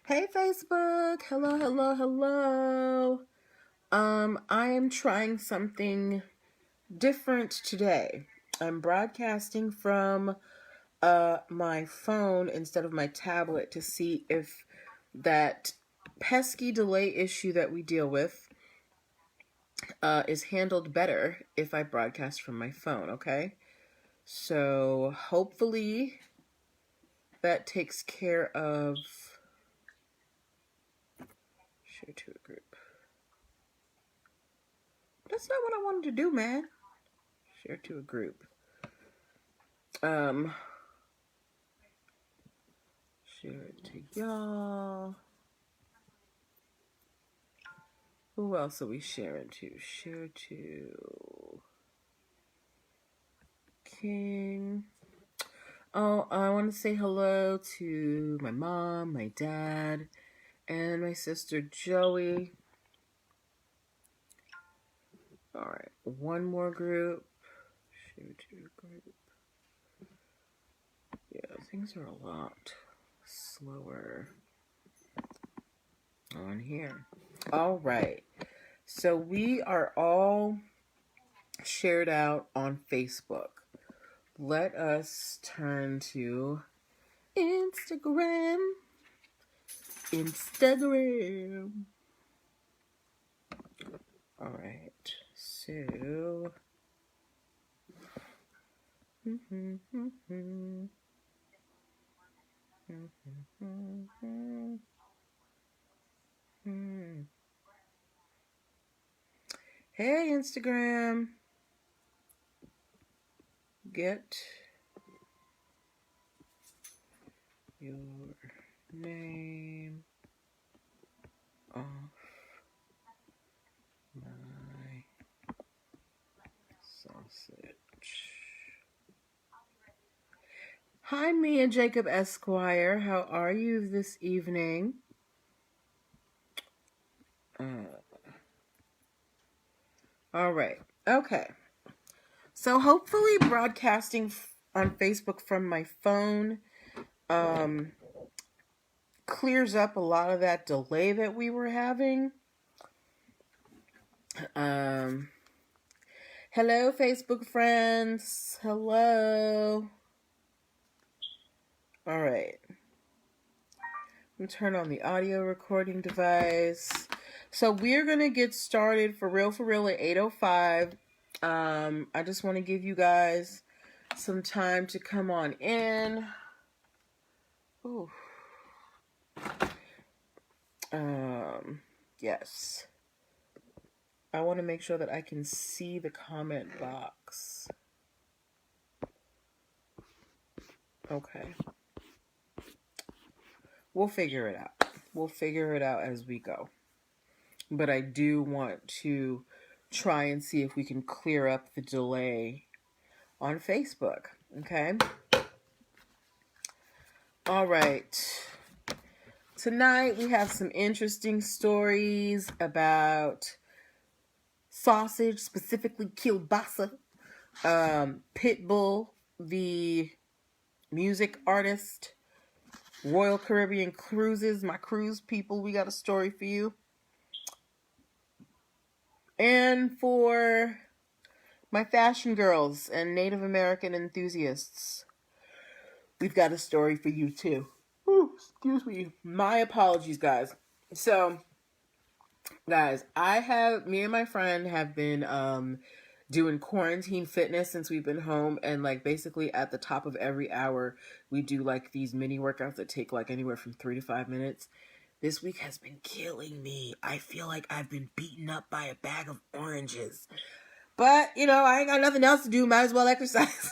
Hey Facebook, hello, hello, hello. I am trying something different today. I'm broadcasting from my phone instead of my tablet to see if that pesky delay issue that we deal with is handled better if I broadcast from my phone, okay? So hopefully that takes care of share to a group. That's not what I wanted to do, man. Share to a group. Share it to y'all. Who else are we sharing to? Share to King. Oh, I want to say hello to my mom, my dad, and my sister Joey. All right, one more group. Share to a group. Yeah, things are a lot slower on here. All right, so we are all shared out on Facebook. Let us turn to Instagram. All right, so hey Instagram, get your name off my sausage. Hi, Mia Jacob Esquire. How are you this evening? All right. Okay. So hopefully broadcasting on Facebook from my phone clears up a lot of that delay that we were having. Hello, Facebook friends. Hello. All right. I'm turn on the audio recording device. So we're going to get started for real at 8:05. I just want to give you guys some time to come on in. Ooh. Yes. I want to make sure that I can see the comment box. Okay. We'll figure it out. We'll figure it out as we go. But I do want to try and see if we can clear up the delay on Facebook. Okay? All right. Tonight we have some interesting stories about sausage, specifically kielbasa. Pitbull, the music artist. Royal Caribbean Cruises, my cruise people, we got a story for you. And for my fashion girls and Native American enthusiasts, we've got a story for you too. Ooh, excuse me. My apologies, guys. So, guys, me and my friend have been doing quarantine fitness since we've been home, and like basically at the top of every hour we do like these mini workouts that take like anywhere from 3 to 5 minutes. This week has been killing me. I feel like I've been beaten up by a bag of oranges. But, you know, I ain't got nothing else to do. Might as well exercise.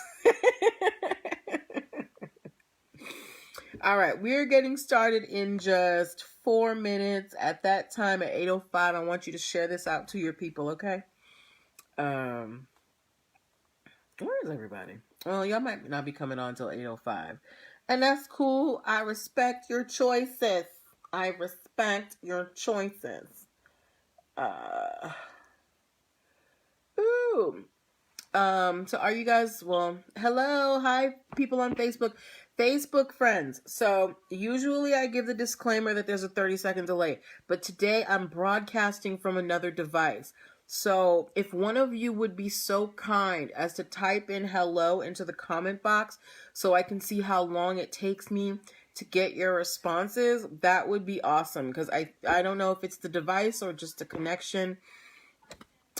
All right, we're getting started in just 4 minutes. At that time, at 8:05, I want you to share this out to your people, okay? Where is everybody? Well, y'all might not be coming on until 8:05. And that's cool. I respect your choices. I respect your choices. So are you guys, well, hello, hi, people on Facebook. Facebook friends. So usually I give the disclaimer that there's a 30-second delay, but today I'm broadcasting from another device. So if one of you would be so kind as to type in hello into the comment box so I can see how long it takes me to get your responses, that would be awesome, because I don't know if it's the device or just the connection,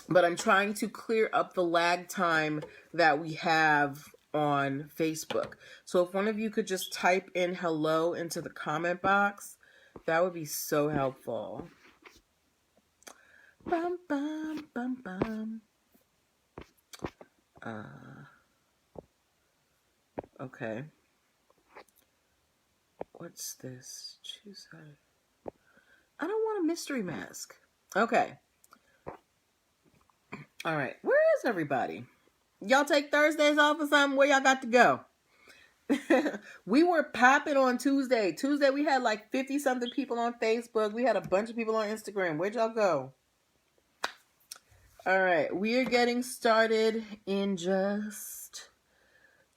but I'm trying to clear up the lag time that we have on Facebook. So if one of you could just type in hello into the comment box, that would be so helpful. Bum, bum, bum, bum. Okay. What's this? Choose how. I don't want a mystery mask. Okay. All right. Where is everybody? Y'all take Thursdays off or something? Where y'all got to go? We were popping on Tuesday. Tuesday, we had like 50-something people on Facebook. We had a bunch of people on Instagram. Where'd y'all go? All right. We are getting started in just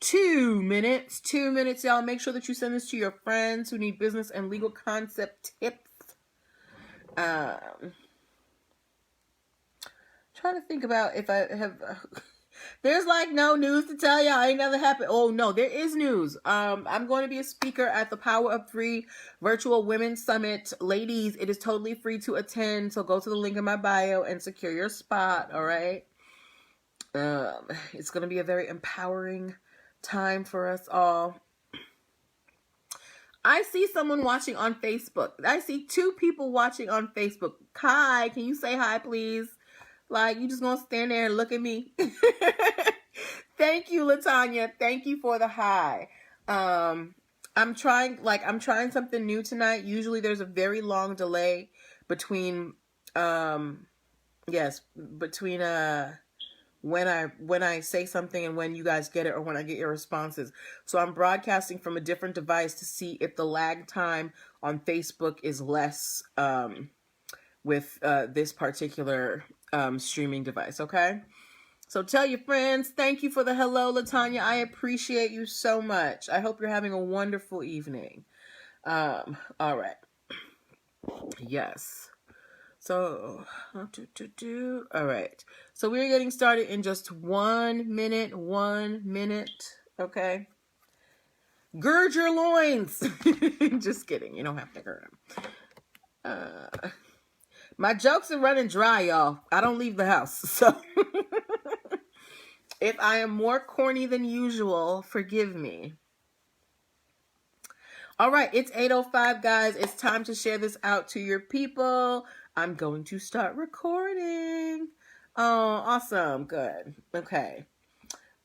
2 minutes. 2 minutes, y'all. Make sure that you send this to your friends who need business and legal concept tips. Trying to think about if I have... There's like no news to tell y'all. Ain't nothing happened. Oh no, there is news. I'm going to be a speaker at the Power of 3 Virtual Women's Summit. Ladies, it is totally free to attend. So go to the link in my bio and secure your spot. All right. It's going to be a very empowering time for us all. I see someone watching on Facebook. I see 2 people watching on Facebook. Kai, can you say hi, please? Like, you just gonna stand there and look at me? Thank you, LaTanya. Thank you for the hi. I'm trying something new tonight. Usually there's a very long delay between when I say something and when you guys get it or when I get your responses. So I'm broadcasting from a different device to see if the lag time on Facebook is less with this particular streaming device, okay? So tell your friends. Thank you for the hello, LaTanya. I appreciate you so much. I hope you're having a wonderful evening. All right. Yes. So, all right. So we're getting started in just 1 minute. 1 minute. Okay. Gird your loins. Just kidding. You don't have to gird them. My jokes are running dry, y'all. I don't leave the house. So if I am more corny than usual, forgive me. All right, it's 8:05, guys. It's time to share this out to your people. I'm going to start recording. Oh, awesome. Good. Okay.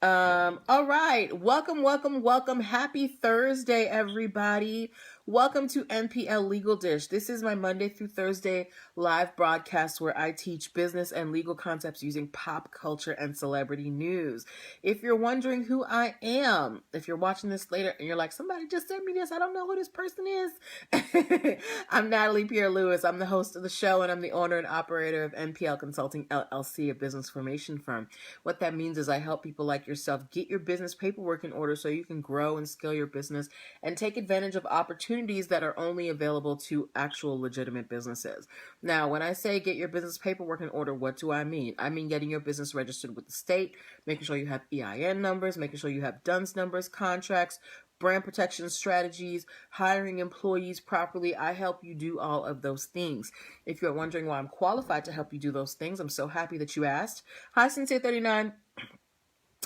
All right. Welcome. Happy Thursday, everybody. Welcome to NPL Legal Dish. This is my Monday through Thursday live broadcast where I teach business and legal concepts using pop culture and celebrity news. If you're wondering who I am, if you're watching this later and you're like, somebody just sent me this, I don't know who this person is. I'm Natalie Pierre-Lewis. I'm the host of the show and I'm the owner and operator of NPL Consulting LLC, a business formation firm. What that means is I help people like yourself get your business paperwork in order so you can grow and scale your business and take advantage of opportunities that are only available to actual legitimate businesses. Now, when I say get your business paperwork in order, what do I mean? I mean getting your business registered with the state, making sure you have EIN numbers, making sure you have DUNS numbers, contracts, brand protection strategies, hiring employees properly. I help you do all of those things. If you're wondering why I'm qualified to help you do those things, I'm so happy that you asked. Hi, Sincere39.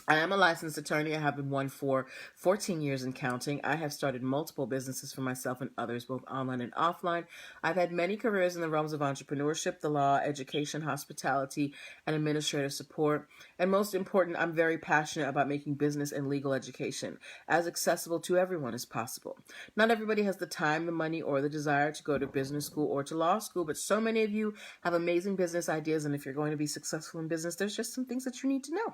I am a licensed attorney. I have been one for 14 years and counting. I have started multiple businesses for myself and others, both online and offline. I've had many careers in the realms of entrepreneurship, the law, education, hospitality, and administrative support. And most important, I'm very passionate about making business and legal education as accessible to everyone as possible. Not everybody has the time, the money, or the desire to go to business school or to law school, but so many of you have amazing business ideas. And if you're going to be successful in business, there's just some things that you need to know.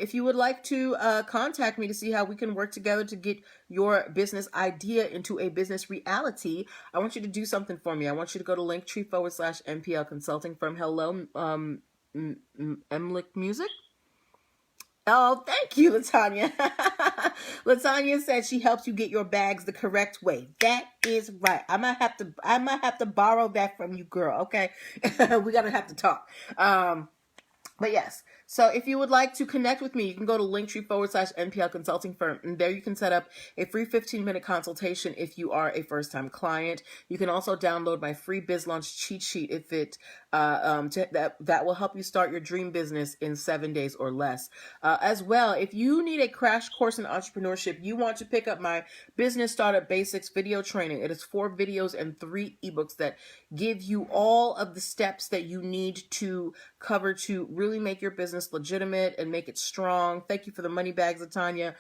If you would like to contact me to see how we can work together to get your business idea into a business reality, I want you to do something for me. I want you to go to linktr.ee/NPL Consulting Firm. Hello, Emlick Music. Oh, thank you, Latanya. Latanya said she helps you get your bags the correct way. That is right. I might have to borrow that from you, girl. Okay, we gotta have to talk. But yes, so if you would like to connect with me, you can go to linktr.ee/NPL Consulting Firm, and there you can set up a free 15-minute consultation if you are a first-time client. You can also download my free Biz Launch cheat sheet if it that will help you start your dream business in 7 days or less. As well, if you need a crash course in entrepreneurship, you want to pick up my Business Startup Basics video training. It is 4 videos and 3 ebooks that give you all of the steps that you need to cover to really make your business legitimate and make it strong. Thank you for the money bags, Tanya.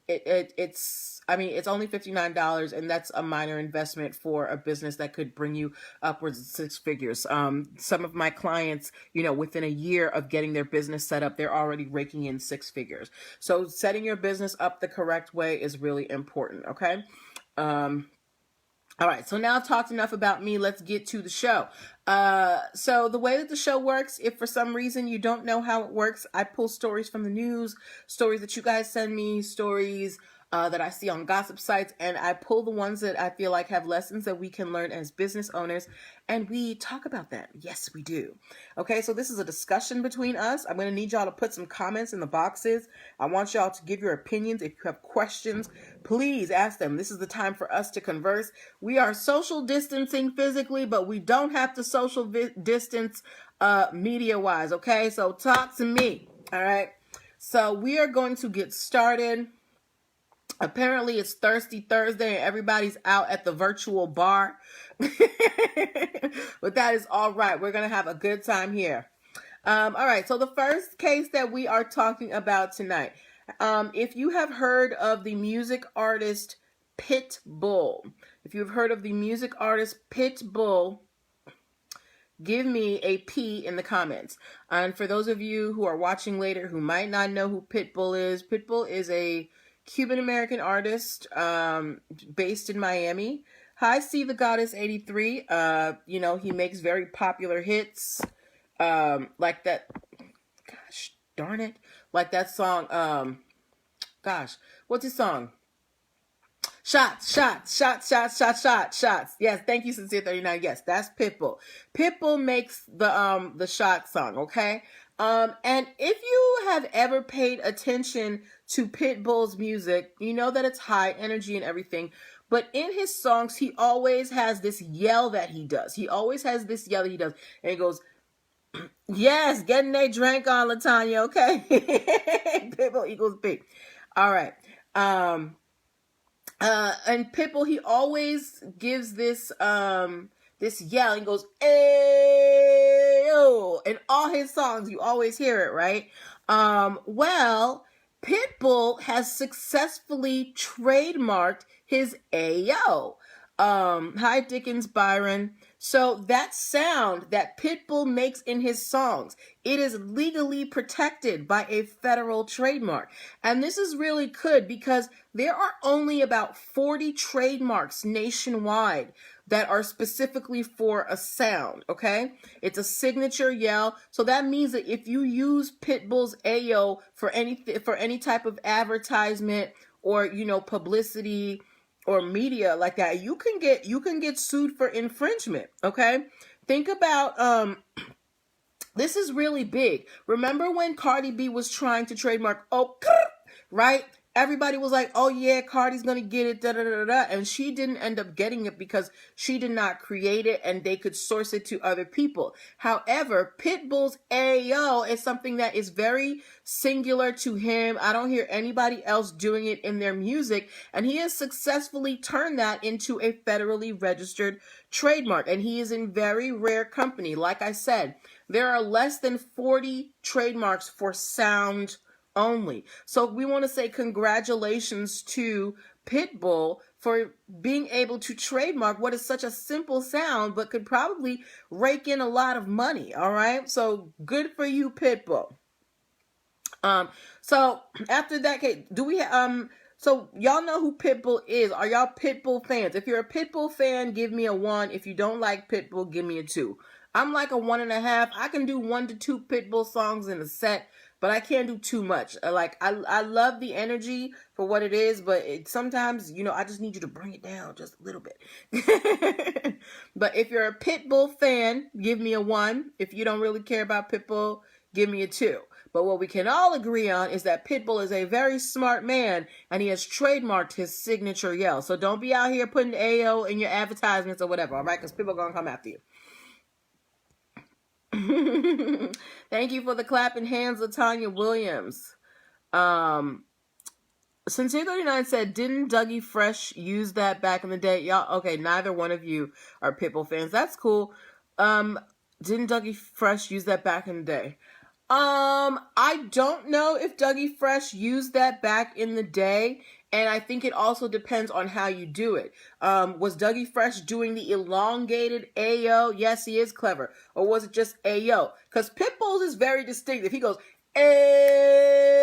It's only $59, and that's a minor investment for a business that could bring you upwards of 6 figures. Some of my clients, within a year of getting their business set up, they're already raking in 6 figures. So setting your business up the correct way is really important. Okay. All right, so now I've talked enough about me. Let's get to the show. So the way that the show works, if for some reason you don't know how it works, I pull stories from the news, stories that you guys send me, stories that I see on gossip sites, and I pull the ones that I feel like have lessons that we can learn as business owners, and we talk about that. Yes, we do. Okay, so this is a discussion between us. I'm going to need y'all to put some comments in the boxes. I want y'all to give your opinions. If you have questions, please ask them. This is the time for us to converse. We are social distancing physically, but we don't have to social distance media-wise, okay? So talk to me, all right? So we are going to get started. Apparently it's Thirsty Thursday and everybody's out at the virtual bar. But that is all right. We're going to have a good time here. All right. So the first case that we are talking about tonight, if you have heard of the music artist Pitbull, give me a P in the comments. And for those of you who are watching later who might not know who Pitbull is a Cuban-American artist based in Miami. Hi, See the Goddess 83. He makes very popular hits like that. Gosh, darn it. Like that song. What's his song? Shots. Yes, thank you, Sincere 39. Yes, that's Pitbull. Pitbull makes the shot song, okay? And if you have ever paid attention to Pitbull's music, you know that it's high energy and everything. But in his songs, he always has this yell that he does. And it goes, yes, getting a drink on, Latanya, okay? Pitbull equals B. All right. And Pitbull, he always gives this yell. He goes, ayo. In all his songs, you always hear it, right? Well, Pitbull has successfully trademarked his ayo. Hi, Dickens Byron. So that sound that Pitbull makes in his songs, it is legally protected by a federal trademark. And this is really good because there are only about 40 trademarks nationwide that are specifically for a sound, okay? It's a signature yell. So that means that if you use Pitbull's ayo for any type of advertisement or, publicity or media like that, you can get sued for infringement, okay? Think about this is really big. Remember when Cardi B was trying to trademark right? Everybody was like, oh yeah, Cardi's gonna get it, and she didn't end up getting it because she did not create it and they could source it to other people. However, Pitbull's ayo is something that is very singular to him. I don't hear anybody else doing it in their music, and he has successfully turned that into a federally registered trademark, and he is in very rare company. Like I said, there are less than 40 trademarks for sound only. So we want to say congratulations to Pitbull for being able to trademark what is such a simple sound but could probably rake in a lot of money. All right, so good for you, Pitbull. So after that, so y'all know who Pitbull is. Are y'all Pitbull fans? If you're a Pitbull fan, give me a 1. If you don't like Pitbull, give me a 2. I'm like a 1.5. I can do 1 to 2 Pitbull songs in a set, but I can't do too much. Like, I love the energy for what it is, but sometimes, you know, I just need you to bring it down just a little bit. But if you're a Pitbull fan, give me a 1. If you don't really care about Pitbull, give me a 2. But what we can all agree on is that Pitbull is a very smart man, and he has trademarked his signature yell. So don't be out here putting AO in your advertisements or whatever, all right? Because people are going to come after you. Thank you for the clapping hands, LaTanya Williams. Sincere 39 said, didn't Dougie Fresh use that back in the day? Y'all, okay, neither one of you are Pitbull fans. That's cool. Didn't Dougie Fresh use that back in the day? I don't know if Dougie Fresh used that back in the day, and I think it also depends on how you do it. Was Dougie Fresh doing the elongated Ayo? Yes, he is clever. Or was it just Ayo? Because Pitbull's is very distinctive. He goes, Ayo,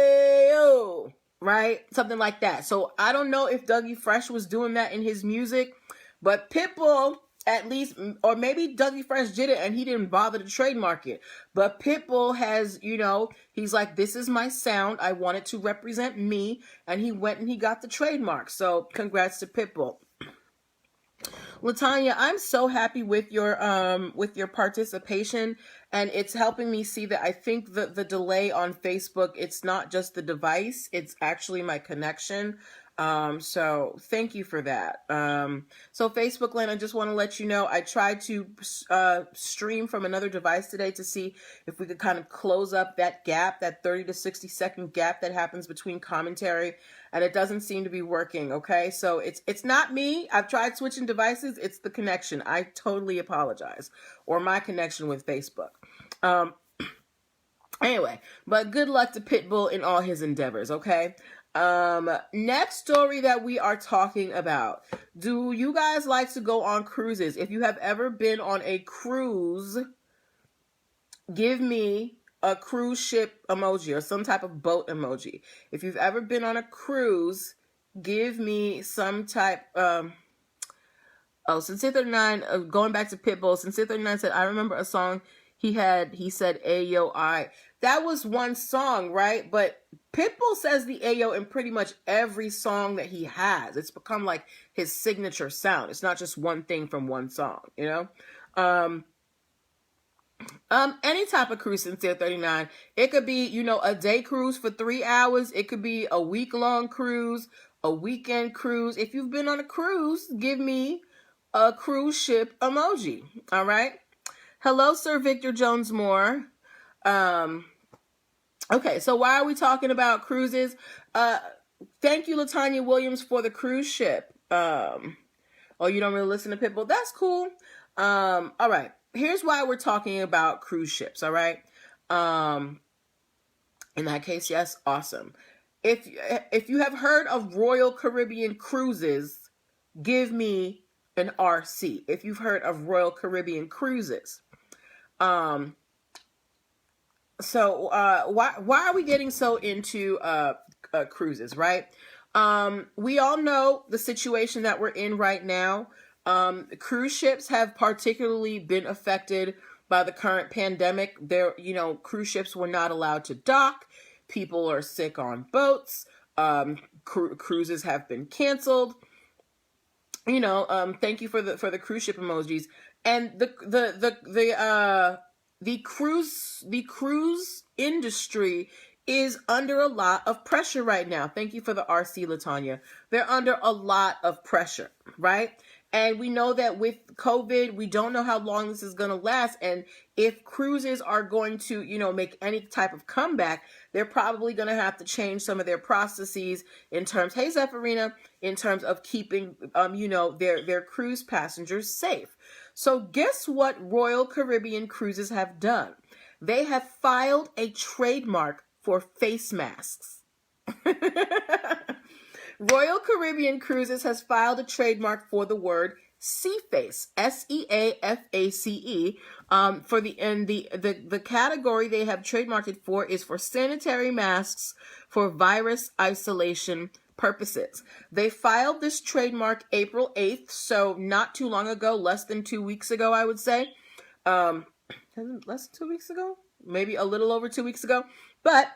right? Something like that. So I don't know if Dougie Fresh was doing that in his music, but Pitbull, at least, or maybe Dougie Fresh did it and he didn't bother to trademark it. But Pitbull has, you know, he's like, this is my sound. I want it to represent me. And he went and he got the trademark. So congrats to Pitbull. LaTanya, I'm so happy with your participation, and it's helping me see that I think the delay on Facebook, it's not just the device, it's actually my connection. So thank you for that. So Facebook land, I just want to let you know, I tried to stream from another device today to see if we could kind of close up that gap, that 30 to 60 second gap that happens between commentary, and it doesn't seem to be working. Okay. So it's not me. I've tried switching devices. It's the connection. I totally apologize, or my connection with Facebook. Anyway, but good luck to Pitbull in all his endeavors. Okay. Next story that we are talking about. Do you guys like to go on cruises? If you have ever been on a cruise, give me a cruise ship emoji or some type of boat emoji. If you've ever been on a cruise, give me some type, Sincere 39, going back to Pitbull, Sincere 39 said, I remember a song he said, Ayo, I. That was one song, right? But Pitbull says the Ayo in pretty much every song that he has. It's become like his signature sound. It's not just one thing from one song, you know? Any type of cruise, Sincere 39. It could be, you know, a day cruise for 3 hours. It could be a week-long cruise, a weekend cruise. If you've been on a cruise, give me a cruise ship emoji, all right? Hello, Sir Victor Jones Moore. Okay, so why are we talking about cruises? Thank you, LaTanya Williams, for the cruise ship. Oh, you don't really listen to Pitbull? That's cool. All right, here's why we're talking about cruise ships, all right? In that case, yes, awesome. If you have heard of Royal Caribbean Cruises, give me an RC. If you've heard of Royal Caribbean Cruises. So why are we getting so into cruises, right? We all know the situation that we're in right now. Cruise ships have particularly been affected by the current pandemic. Cruise ships were not allowed to dock. People are sick on boats. Cruises have been canceled. Thank you for the cruise ship emojis. And the cruise industry is under a lot of pressure right now. Thank you for the RC, LaTanya. They're under a lot of pressure, right? And we know that with COVID, we don't know how long this is going to last. And if cruises are going to, make any type of comeback, they're probably going to have to change some of their processes in terms, hey, Zephyrina, in terms of keeping, their cruise passengers safe. So guess what Royal Caribbean Cruises have done? They have filed a trademark for face masks. Royal Caribbean Cruises has filed a trademark for the word Seaface, SEAFACE. For the category they have trademarked it for is for sanitary masks for virus isolation purposes. They filed this trademark April 8th, so not too long ago, less than 2 weeks ago, I would say. Less than 2 weeks ago? Maybe a little over 2 weeks ago. But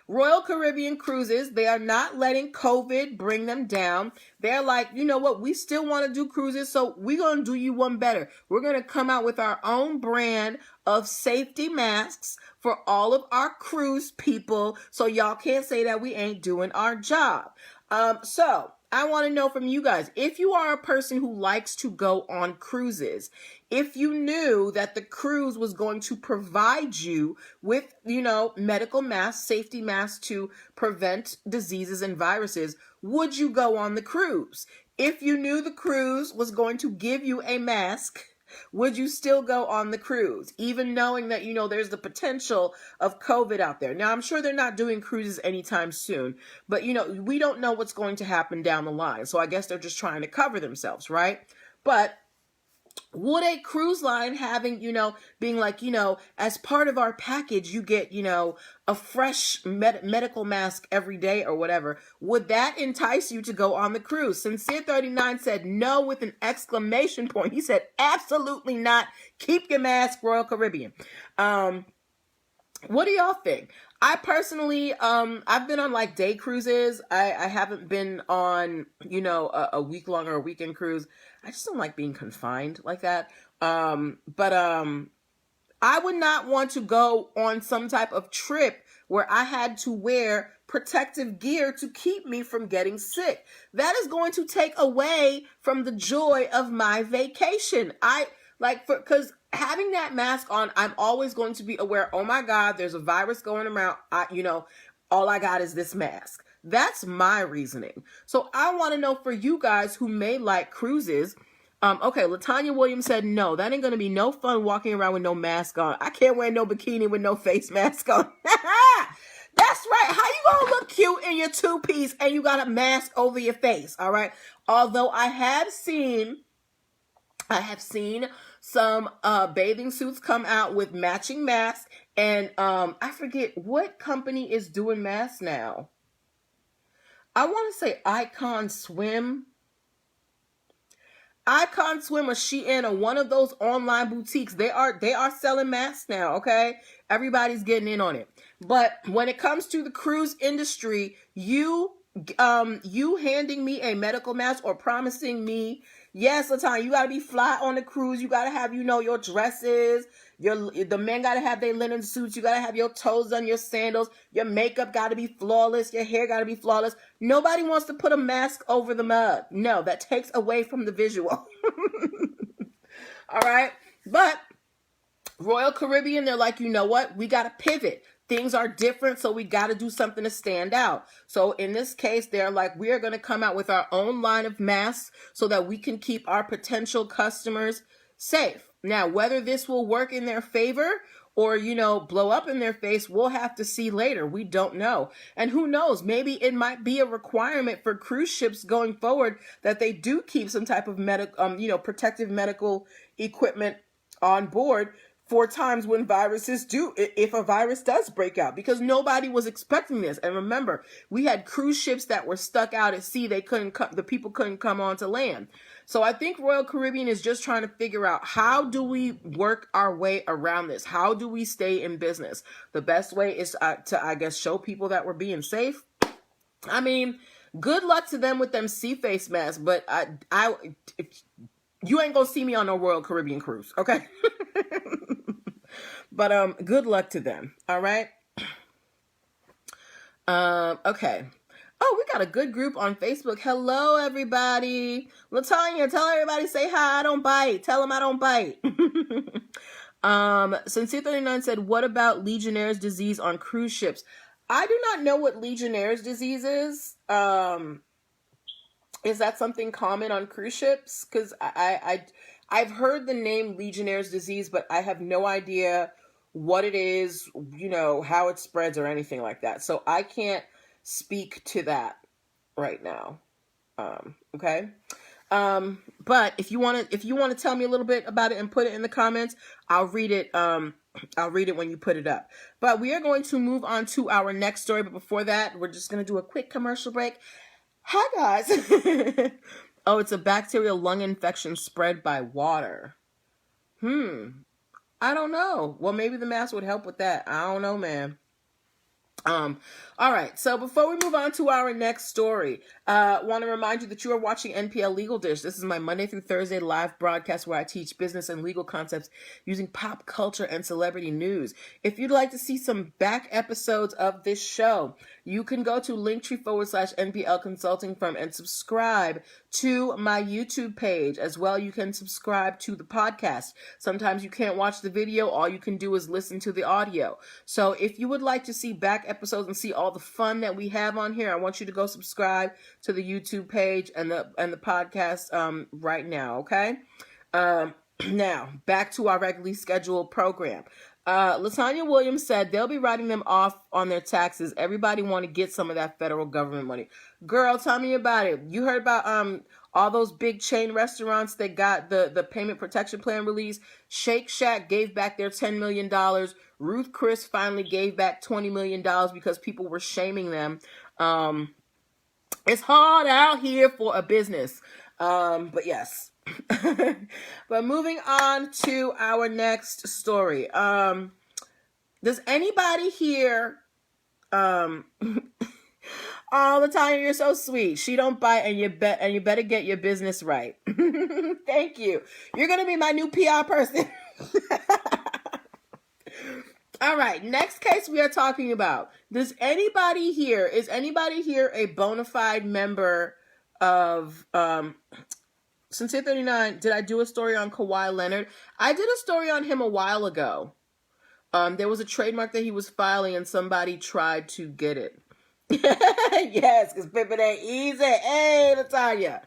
Royal Caribbean Cruises, they are not letting COVID bring them down. They're like, you know what? We still want to do cruises, so we're going to do you one better. We're going to come out with our own brand of safety masks for all of our cruise people, so y'all can't say that we ain't doing our job. So I want to know from you guys, if you are a person who likes to go on cruises, if you knew that the cruise was going to provide you with, medical masks, safety masks to prevent diseases and viruses, would you go on the cruise? If you knew the cruise was going to give you a mask, would you still go on the cruise, even knowing that, there's the potential of COVID out there? Now, I'm sure they're not doing cruises anytime soon, but, we don't know what's going to happen down the line. So I guess they're just trying to cover themselves, right? But would a cruise line having, being like, as part of our package, you get, a fresh medical mask every day or whatever, would that entice you to go on the cruise? Sincere39 said no with an exclamation point. He said, absolutely not. Keep your mask, Royal Caribbean. What do y'all think? I personally, I've been on like day cruises. I haven't been on, a week long or a weekend cruise. I just don't like being confined like that. But I would not want to go on some type of trip where I had to wear protective gear to keep me from getting sick. That is going to take away from the joy of my vacation. Because having that mask on, I'm always going to be aware, oh my God, there's a virus going around. All I got is this mask. That's my reasoning. So I want to know for you guys who may like cruises. Okay, Latanya Williams said, no, that ain't going to be no fun walking around with no mask on. I can't wear no bikini with no face mask on. That's right. How you going to look cute in your two-piece and you got a mask over your face? All right. Although I have seen some bathing suits come out with matching masks, and I forget what company is doing masks now. I want to say Icon Swim or Shein or one of those online boutiques. They are selling masks now, okay? Everybody's getting in on it. But when it comes to the cruise industry, you handing me a medical mask or promising me, yes, Latanya, you got to be fly on the cruise. You got to have, your dresses. The men got to have their linen suits. You got to have your toes done, your sandals. Your makeup got to be flawless. Your hair got to be flawless. Nobody wants to put a mask over the mug. No, that takes away from the visual. All right. But Royal Caribbean, they're like, you know what? We got to pivot. Things are different, so we got to do something to stand out. So in this case, they're like, we are going to come out with our own line of masks so that we can keep our potential customers safe. Now, whether this will work in their favor or, blow up in their face, we'll have to see later. We don't know. And who knows, maybe it might be a requirement for cruise ships going forward that they do keep some type of protective medical equipment on board for times when if a virus does break out, because nobody was expecting this. And remember, we had cruise ships that were stuck out at sea. The people couldn't come onto land. So I think Royal Caribbean is just trying to figure out, how do we work our way around this? How do we stay in business? The best way is to, I guess, show people that we're being safe. I mean, good luck to them with them sea face masks, but you ain't gonna see me on no Royal Caribbean cruise, okay? But good luck to them. All right. Okay. Oh, we got a good group on Facebook. Hello, everybody. Latanya, tell everybody, say hi. I don't bite. Tell them I don't bite. Sincere39 said, what about Legionnaire's disease on cruise ships? I do not know what Legionnaire's disease is. Is that something common on cruise ships? Because I've heard the name Legionnaire's disease, but I have no idea what it is, how it spreads or anything like that. So I can't speak to that right now. Okay. But if you want to tell me a little bit about it and put it in the comments, I'll read it. I'll read it when you put it up. But we are going to move on to our next story. But before that, we're just going to do a quick commercial break. Hi, guys. Oh, it's a bacterial lung infection spread by water. I don't know. Well, maybe the mask would help with that. I don't know, man. All right. So before we move on to our next story, want to remind you that you are watching NPL Legal Dish. This is my Monday through Thursday live broadcast where I teach business and legal concepts using pop culture and celebrity news. If you'd like to see some back episodes of this show, you can go to linktr.ee/NPL Consulting Firm and subscribe to my YouTube page. As well, you can subscribe to the podcast. Sometimes you can't watch the video. All you can do is listen to the audio. So if you would like to see back episodes and see all the fun that we have on here, I want you to go subscribe to the YouTube page and the podcast right now, okay? Now, back to our regularly scheduled program. Latanya Williams said they'll be writing them off on their taxes. Everybody want to get some of that federal government money. Girl, tell me about it. You heard about all those big chain restaurants that got the payment protection plan release? Shake Shack gave back their $10 million. Ruth Chris finally gave back $20 million because people were shaming them. It's hard out here for a business. But yes. But moving on to our next story. Does anybody here all the time, you're so sweet. She don't bite, and you better get your business right. Thank you. You're gonna be my new PR person. All right, next case we are talking about. Is anybody here a bona fide member of Sincere 39? Did I do a story on Kawhi Leonard? I did a story on him a while ago. There was a trademark that he was filing and somebody tried to get it. Yes, because pimping ain't easy. Hey, Natalia.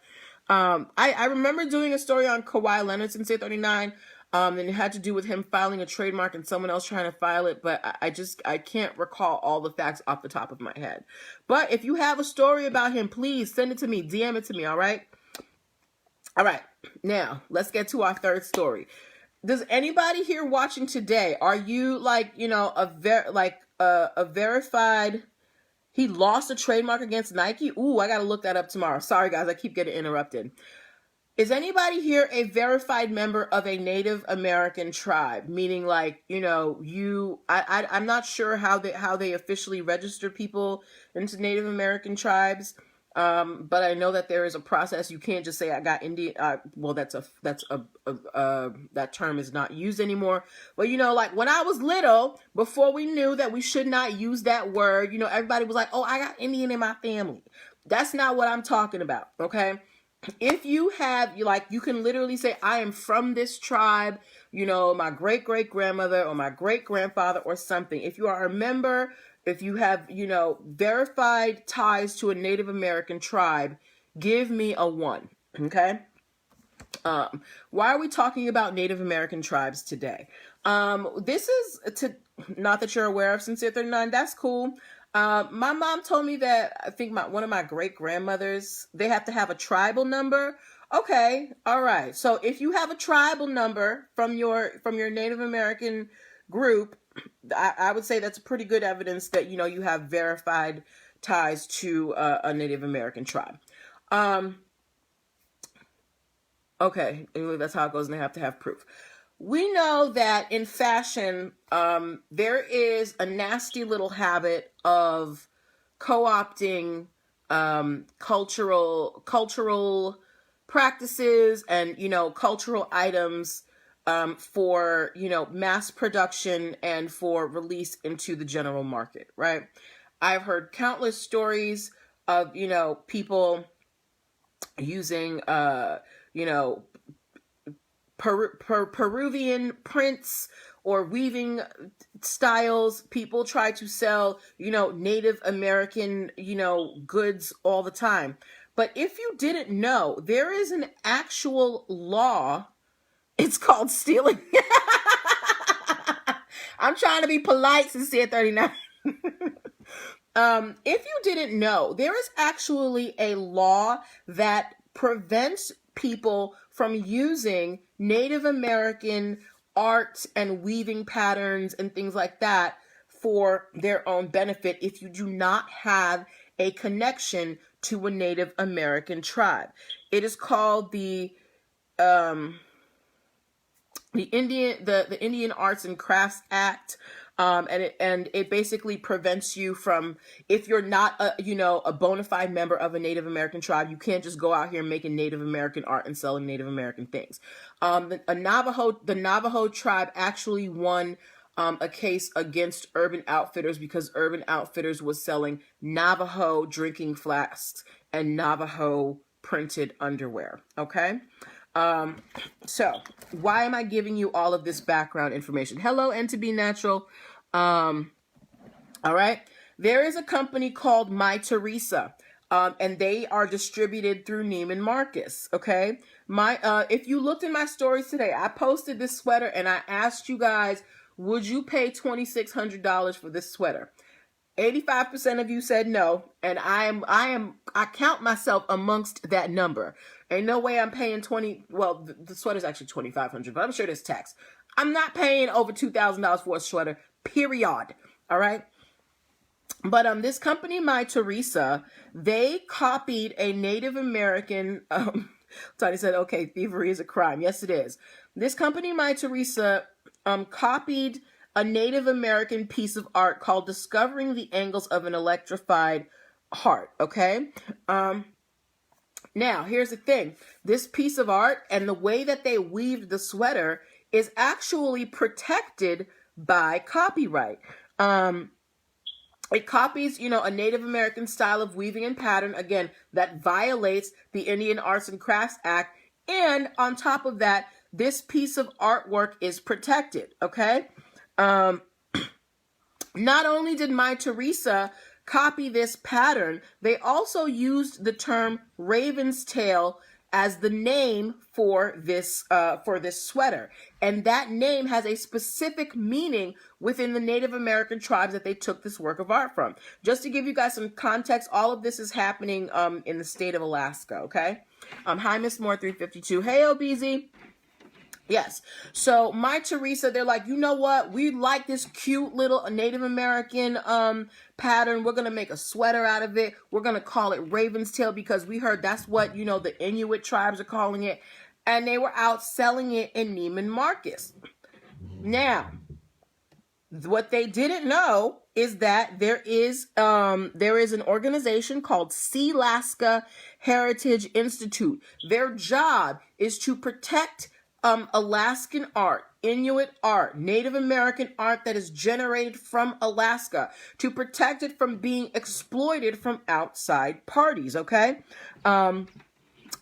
I remember doing a story on Kawhi Leonard, Sincere 39, and it had to do with him filing a trademark and someone else trying to file it, but I can't recall all the facts off the top of my head. But if you have a story about him, please send it to me, DM it to me, all right? All right, now let's get to our third story. Does anybody here watching today, are you a verified? He lost a trademark against Nike. Ooh, I gotta look that up tomorrow. Sorry guys, I keep getting interrupted. Is anybody here a verified member of a Native American tribe? Meaning, I'm not sure how they officially register people into Native American tribes. But I know that there is a process. You can't just say I got Indian. That term is not used anymore. But when I was little, before we knew that we should not use that word, everybody was like, "Oh, I got Indian in my family." That's not what I'm talking about. Okay. If you have, you can literally say, "I am from this tribe," my great-great-grandmother or my great-grandfather or something. If you are a member, if you have, verified ties to a Native American tribe, give me a 1, okay? Why are we talking about Native American tribes today? This is, not that you're aware of Sincere 39, that's cool. My mom told me that, I think one of my great-grandmothers, they have to have a tribal number. Okay, all right. So if you have a tribal number from your Native American group, I would say that's pretty good evidence that, you have verified ties to a Native American tribe. Okay, anyway, that's how it goes, and they have to have proof. We know that in fashion, there is a nasty little habit of co-opting cultural practices and, cultural items for, mass production and for release into the general market, right? I've heard countless stories of, people using, Peruvian prints or weaving styles. People try to sell, Native American, goods all the time. But if you didn't know, there is an actual law. It's called stealing. I'm trying to be polite, Sincere 39. If you didn't know, there is actually a law that prevents people from using Native American art and weaving patterns and things like that for their own benefit if you do not have a connection to a Native American tribe. It is called the Indian Arts and Crafts Act. And it basically prevents you from, if you're not a bona fide member of a Native American tribe, you can't just go out here making Native American art and selling Native American things. The Navajo tribe actually won a case against Urban Outfitters because Urban Outfitters was selling Navajo drinking flasks and Navajo printed underwear. Okay. So why am I giving you all of this background information? Hello, and to be natural. All right. There is a company called My Teresa, and they are distributed through Neiman Marcus. Okay. If you looked in my stories today, I posted this sweater and I asked you guys, would you pay $2,600 for this sweater? 85% of you said no, and I count myself amongst that number. Ain't no way I'm paying the sweater's actually $2,500, but I'm sure there's tax. I'm not paying over $2,000 for a sweater, period. All right. But this company, My Teresa, they copied a Native American. Tony said, "Okay, thievery is a crime." Yes, it is. This company, My Teresa, copied a Native American piece of art called "Discovering the Angles of an Electrified Heart." Okay. Now, here's the thing. This piece of art and the way that they weaved the sweater is actually protected by copyright. It copies, a Native American style of weaving and pattern, again, that violates the Indian Arts and Crafts Act. And on top of that, this piece of artwork is protected, okay? Not only did My Teresa copy this pattern, they also used the term Raven's Tail as the name for this sweater. And that name has a specific meaning within the Native American tribes that they took this work of art from. Just to give you guys some context, all of this is happening in the state of Alaska, okay? Hi, Miss Moore 352. Hey, OBZ. Yes. So My Teresa, they're like, you know what? We like this cute little Native American pattern. We're going to make a sweater out of it. We're going to call it Raven's Tail because we heard that's what, the Inuit tribes are calling it. And they were out selling it in Neiman Marcus. Now, what they didn't know is that there is an organization called Sealaska Heritage Institute. Their job is to protect Alaskan art, Inuit art, Native American art that is generated from Alaska, to protect it from being exploited from outside parties, okay?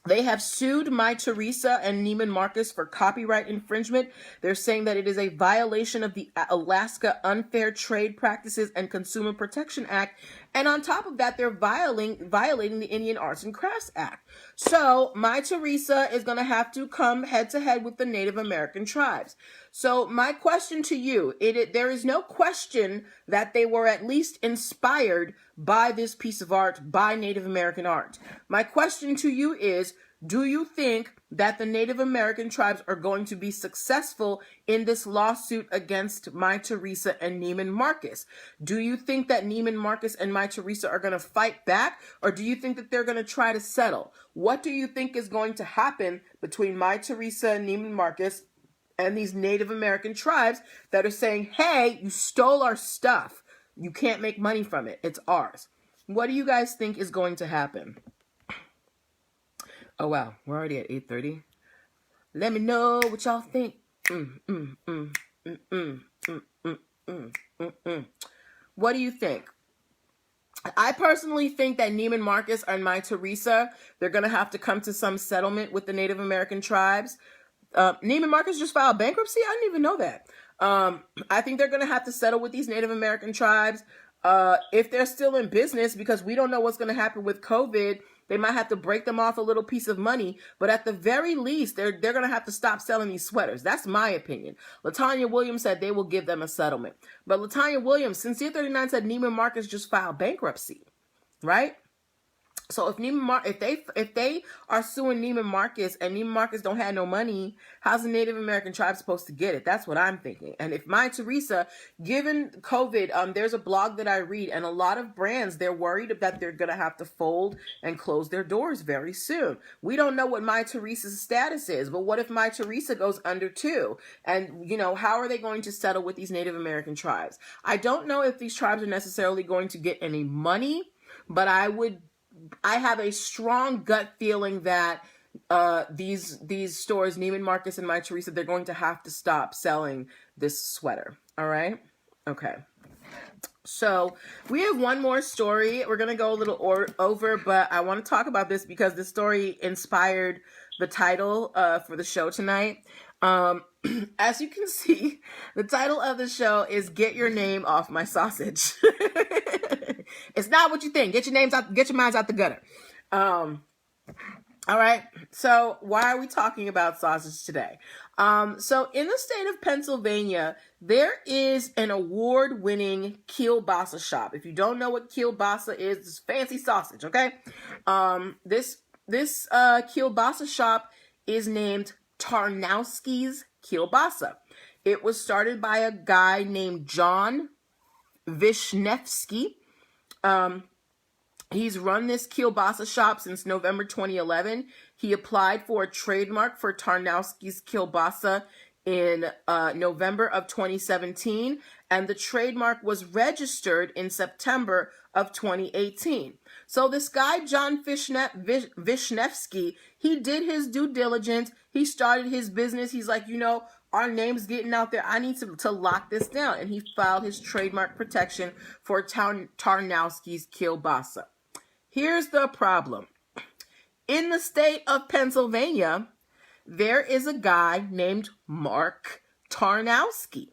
They have sued My Teresa and Neiman Marcus for copyright infringement. They're saying that it is a violation of the Alaska Unfair Trade Practices and Consumer Protection Act. And on top of that, they're violating the Indian Arts and Crafts Act. So My Teresa is going to have to come head to head with the Native American tribes. So my question to you, there is no question that they were at least inspired by this piece of art, by Native American art. My question to you is, do you think that the Native American tribes are going to be successful in this lawsuit against My Teresa and Neiman Marcus? Do you think that Neiman Marcus and My Teresa are going to fight back, or do you think that they're going to try to settle? What do you think is going to happen between My Teresa and Neiman Marcus and these Native American tribes that are saying, hey, you stole our stuff. You can't make money from it. It's ours. What do you guys think is going to happen? Oh, wow. We're already at 8:30. Let me know what y'all think. What do you think? I personally think that Neiman Marcus and My Teresa, they're going to have to come to some settlement with the Native American tribes. Neiman Marcus just filed bankruptcy? I didn't even know that. I think they're going to have to settle with these Native American tribes if they're still in business, because we don't know what's going to happen with COVID. They might have to break them off a little piece of money, but at the very least, they're going to have to stop selling these sweaters. That's my opinion. LaTanya Williams said they will give them a settlement. But LaTanya Williams, Sincere 39 said Neiman Marcus just filed bankruptcy, right? So if they are suing Neiman Marcus and Neiman Marcus don't have no money, how's the Native American tribe supposed to get it? That's what I'm thinking. And if my Teresa, given COVID, there's a blog that I read, and a lot of brands, they're worried that they're gonna have to fold and close their doors very soon. We don't know what my Teresa's status is, but what if my Teresa goes under too? And how are they going to settle with these Native American tribes? I don't know if these tribes are necessarily going to get any money, but I have a strong gut feeling that these stores, Neiman Marcus and My Teresa, they're going to have to stop selling this sweater. All right? Okay. So we have one more story. We're going to go a little over, but I want to talk about this because this story inspired the title for the show tonight. As you can see, the title of the show is "Get Your Name Off My Sausage." It's not what you think. Get your minds out the gutter. All right. So why are we talking about sausage today? So in the state of Pennsylvania, there is an award-winning kielbasa shop. If you don't know what kielbasa is, it's fancy sausage. Okay. This kielbasa shop is named Tarnowski's Kielbasa. It was started by a guy named John Vishnevsky. He's run this kielbasa shop since November 2011. He applied for a trademark for Tarnowski's Kielbasa in November of 2017, and the trademark was registered in September of 2018. So this guy, John Vishnevsky, he did his due diligence. He started his business. He's like, our name's getting out there. I need to lock this down. And he filed his trademark protection for Tarnowski's Kielbasa. Here's the problem. In the state of Pennsylvania, there is a guy named Mark Tarnowski.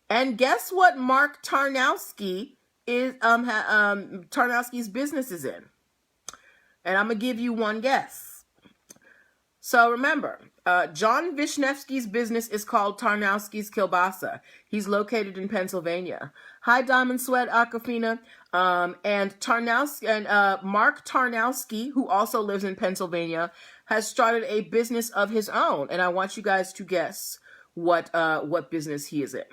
And guess what Mark Tarnowski is Tarnowski's business is in? And I'm going to give you one guess. So remember, John Vishnevsky's business is called Tarnowski's Kielbasa. He's located in Pennsylvania. Hi, Diamond Sweat Aquafina. And Mark Tarnowski, who also lives in Pennsylvania, has started a business of his own. And I want you guys to guess what business he is in.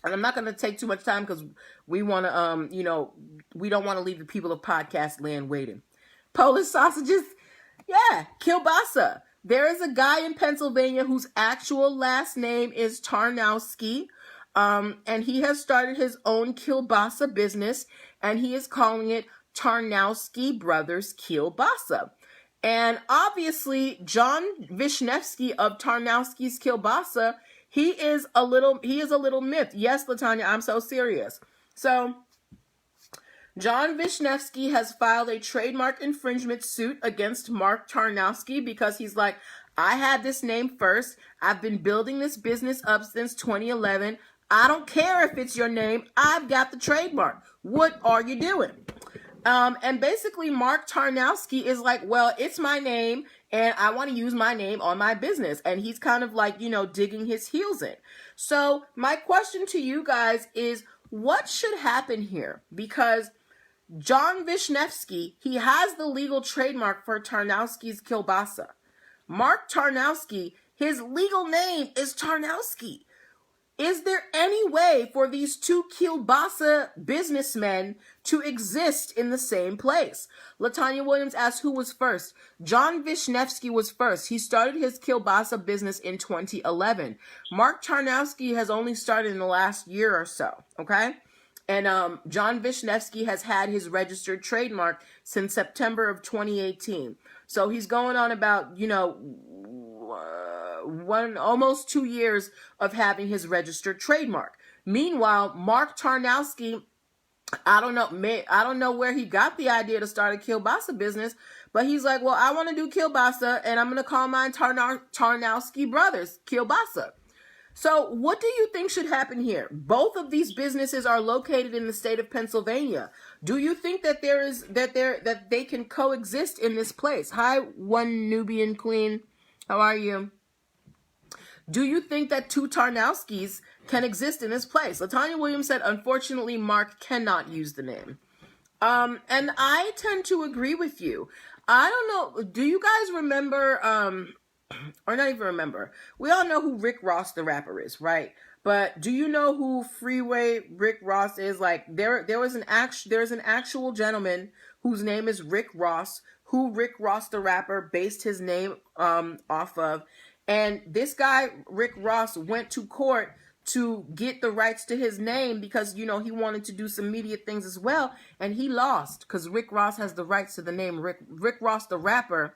And I'm not going to take too much time because we want to, we don't want to leave the people of podcast land waiting. Polish sausages? Yeah, kielbasa. There is a guy in Pennsylvania whose actual last name is Tarnowski, and he has started his own kielbasa business, and he is calling it Tarnowski Brothers Kielbasa. And obviously, John Vishnevsky of Tarnowski's Kielbasa, he is a little myth. Yes, LaTanya, I'm so serious. So John Vishnevsky has filed a trademark infringement suit against Mark Tarnowski because he's like, I had this name first. I've been building this business up since 2011. I don't care if it's your name. I've got the trademark. What are you doing? And basically Mark Tarnowski is like, well, it's my name and I want to use my name on my business. And he's kind of like, digging his heels in. So my question to you guys is, what should happen here? Because John Vishnevsky, he has the legal trademark for Tarnowski's Kielbasa. Mark Tarnowski, his legal name is Tarnowski. Is there any way for these two kielbasa businessmen to exist in the same place? LaTanya Williams asked who was first. John Vishnevsky was first. He started his kielbasa business in 2011. Mark Tarnowski has only started in the last year or so, okay? And John Vishnevsky has had his registered trademark since September of 2018. So he's going on about, almost 2 years of having his registered trademark. Meanwhile, Mark Tarnowski, I don't know where he got the idea to start a kielbasa business, but he's like, well, I want to do kielbasa, and I'm going to call mine Tarnowski Brothers Kielbasa. So what do you think should happen here? Both of these businesses are located in the state of Pennsylvania. Do you think that that they can coexist in this place? Hi, one Nubian queen. How are you? Do you think that two Tarnowskis can exist in this place? LaTanya Williams said, unfortunately, Mark cannot use the name. And I tend to agree with you. I don't know. Do you guys remember, or not even remember? We all know who Rick Ross, the rapper, is, right? But do you know who Freeway Rick Ross is? Like there's an actual gentleman whose name is Rick Ross, who Rick Ross, the rapper, based his name off of. And this guy, Rick Ross, went to court to get the rights to his name because, you know, he wanted to do some media things as well. And he lost because Rick Ross has the rights to the name Rick Ross, the rapper.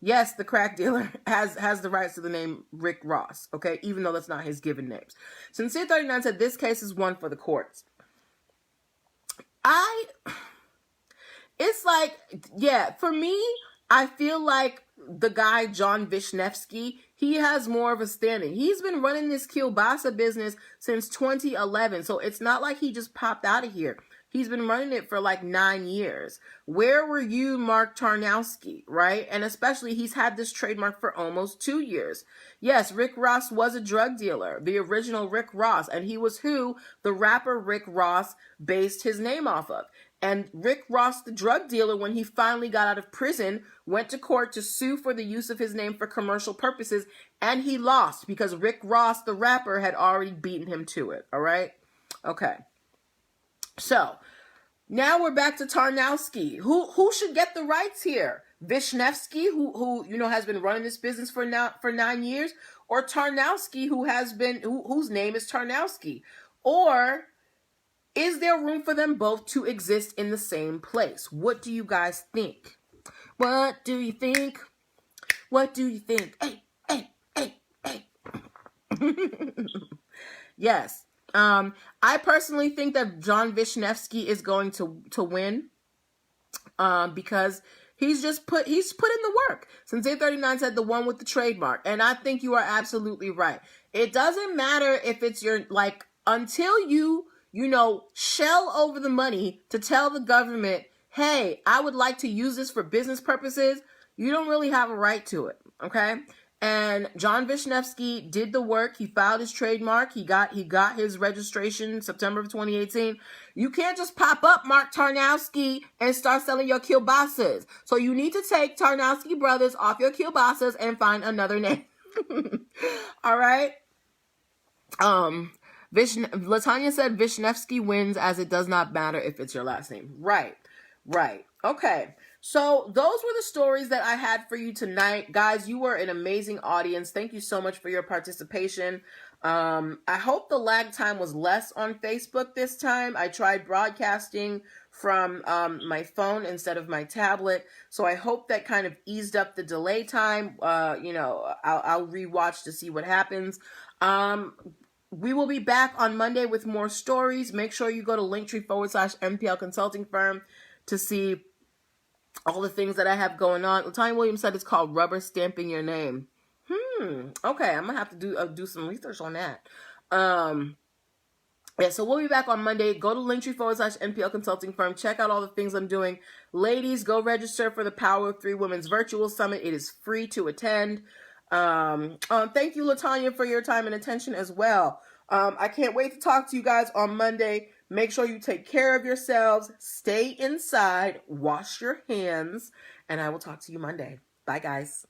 Yes, the crack dealer has the rights to the name Rick Ross, okay, even though that's not his given names. Sincere 39 said this case is one for the courts. It's like, yeah, for me, I feel like the guy, John Vishnevsky, he has more of a standing. He's been running this kielbasa business since 2011, so it's not like he just popped out of here. He's been running it for like 9 years. Where were you, Mark Tarnowski, right? And especially, he's had this trademark for almost 2 years. Yes, Rick Ross was a drug dealer, the original Rick Ross, and he was who the rapper Rick Ross based his name off of. And Rick Ross, the drug dealer, when he finally got out of prison, went to court to sue for the use of his name for commercial purposes, and he lost because Rick Ross, the rapper, had already beaten him to it, all right? Okay. So, now we're back to Tarnowski. Who should get the rights here? Vishnevsky, who you know has been running this business for 9 years, or Tarnowski, whose name is Tarnowski? Or is there room for them both to exist in the same place? What do you guys think? What do you think? What do you think? Hey, hey, hey, hey. Yes. I personally think that John Vishnevsky is going to win. Because he's put in the work. Sincere 39 said the one with the trademark. And I think you are absolutely right. It doesn't matter if it's your, like, until you know, shell over the money to tell the government, hey, I would like to use this for business purposes, you don't really have a right to it, okay? And John Vishnevsky did the work. He filed his trademark. He got his registration September of 2018. You can't just pop up Mark Tarnowski and start selling your kielbasas. So you need to take Tarnowski Brothers off your kielbasas and find another name. All right? Latanya said Vishnevsky wins as it does not matter if it's your last name. Right. Okay. So those were the stories that I had for you tonight. Guys, you were an amazing audience. Thank you so much for your participation. I hope the lag time was less on Facebook this time. I tried broadcasting from my phone instead of my tablet. So I hope that kind of eased up the delay time. You know, I'll rewatch to see what happens. We will be back on Monday with more stories. Make sure you go to linktr.ee/nplconsultingfirm to see all the things that I have going on. Latanya Williams said it's called rubber stamping your name. Okay, I'm gonna have to do some research on that. Yeah, so we'll be back on Monday. Go to linktr.ee/nplconsultingfirm. Check out all the things I'm doing. Ladies, go register for the Power of 3 Women's Virtual Summit. It is free to attend. Thank you, Latanya, for your time and attention as well. I can't wait to talk to you guys on Monday. Make sure you take care of yourselves, stay inside, wash your hands, and I will talk to you Monday. Bye, guys.